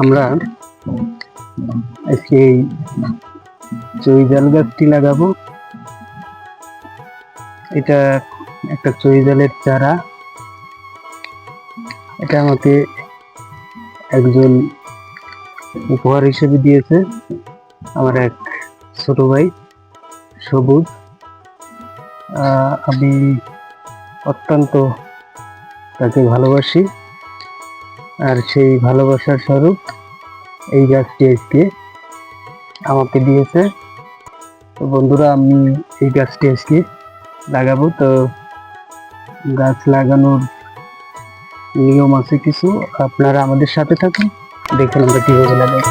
আমরা আজকে এই চৈজাল গাছটি লাগাবো। এটা একটা চৈজালের চারা। এটা আমাকে একজন উপহার হিসেবে দিয়েছে আমার এক ছোট ভাই সবুজ। আমি অত্যন্ত তাকে ভালোবাসি, আর সেই ভালোবাসার স্বরূপ এই গাছটি আজকে আমাকে দিয়েছে। তো বন্ধুরা, আমি এই গাছটি আজকে লাগাবো। তো গাছ লাগানোর নিয়ম আছে কিছু, আপনারা আমাদের সাথে থাকুন, দেখুন আমরা কিভাবে লাগাই।